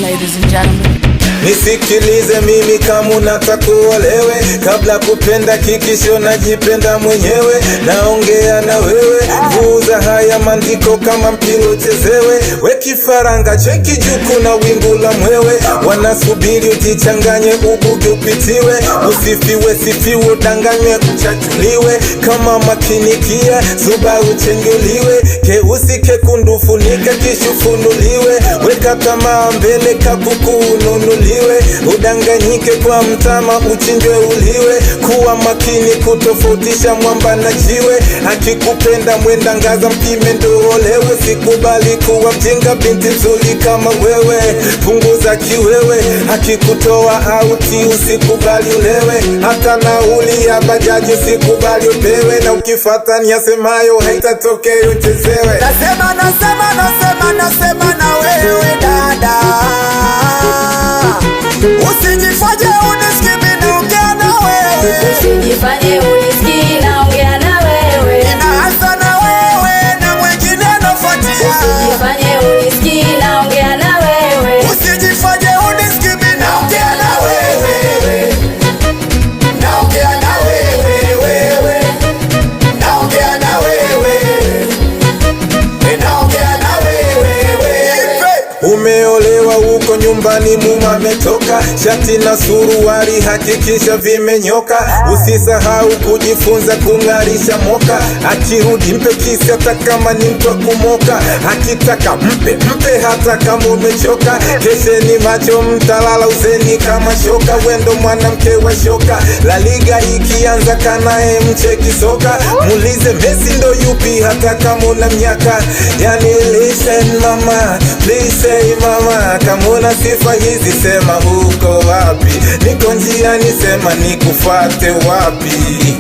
ladies and gentlemen. Nisikilize mimi kama unataka uolewe, kabla kupenda kikisho najipenda mwenyewe. Naongea na wewe, vuza haya mandiko kama mpira uchezewe. We kifaranga cheki juku na wingu la mwewe, wanasubiri ujichanganye ubuge upitiwe. Usifiwe sifiwe udanganywe kuchachuliwe, kama makinikia zuba uchenguliwe. Keusi kekundufu nika kishufunuliwe, weka tamaa mbele kakuku ununuliwe. Udanganyike kwa mtama uchinjwe uliwe, kuwa makini kutofautisha mwamba na jiwe. Akikupenda mwenda ngaza mpime ndo olewe, sikubali kuwa mjinga binti nzuri kama wewe. Punguza kiwewe, akikutoa auti usikubali ulewe, hata nauli ya bajaji usikubali upewe. Na ukifata niyasemayo haitatokea uchezewe. Nasema na wewe dada, usijifanye unisikimi naongea na wewe. Usijifanye unisikimi naongea na wewe. Inaanza na wewe na mwingine nafuatia. Usijifanye unisikimi naongea na wewe. Usijifanye unisikimi naongea na wewe. Naongea na wewe. Naongea na wewe. Naongea na wewe. Umeolewa huko nyumbani muma ametoka, shati na suruali hakikisha vimenyoka. Usisahau kujifunza kungarisha moka, akirudi mpe kisi hata kama ni mtu kumoka. Akitaka mpe hata kama umechoka. Kesheni macho mtalala uzeni kama shoka, wendo mwanamke wa shoka. La Liga ikianza kanae mcheki soka, muulize Messi ndo yupi hata kama una miaka. Yani listen mama, please say mama, kama una sifa hizi sema uko wapi. Niko njiani sema nikufate wapi.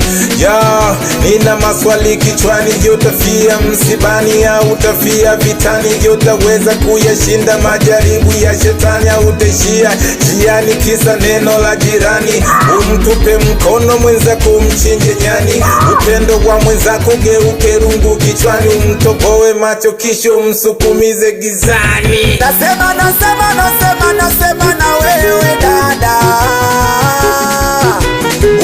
Nina maswali kichwani, je utafia msibani au utafia vitani? Je utaweza kuyashinda majaribu ya shetani au utaishia jiani kisa neno la jirani? Umtupe mkono mwenzako umchinje nyani, upendo wa mwenzako geuke rungu kichwani. Umtoboe macho kisho msukumize gizani. Nasema na wewe dada,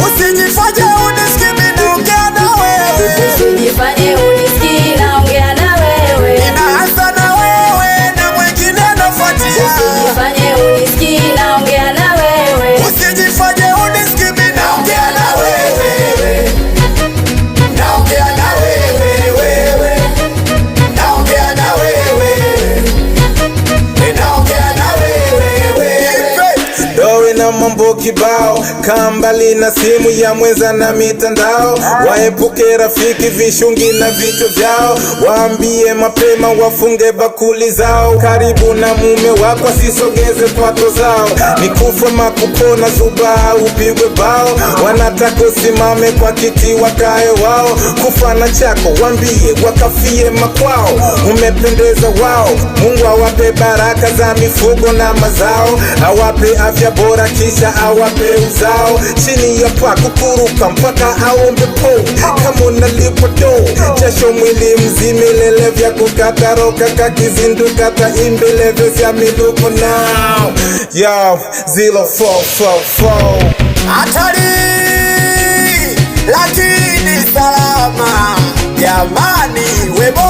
usijifanye unisikimi naongea na wewe. Usijifanye unisikimi naongea na wewe. Inaanza na wewe na mwingine nafuatia. Usijifanye unisikimi naongea na wewe. Usijifanye unisikimi naongea na wewe. Naongea na wewe. Naongea na wewe. Naongea na wewe. Dowe na mambo kibao, kambali na simu ya mwenza na mitandao. Waepuke rafiki vishungi na vichwa vyao, waambie mapema wafunge bakuli zao. Karibu na mume wako asisogeze kwato zao, ni kufa makupona zuba au upigwe bao. Wanataka usimame kwa kiti wakae wao, kufa na chako wambie wakafie makwao. Umependeza wao, Mungu awape baraka za mifugo na mazao, awape afya bora kisha awape uzao. Chini ya paa kukuruka mpaka aombe po, kama unalipo do jasho mwili mzima. Lele vya kukata roka kakizinduka taimbeleve vya miluko now. 0444 hatari lakini salama jamani, webo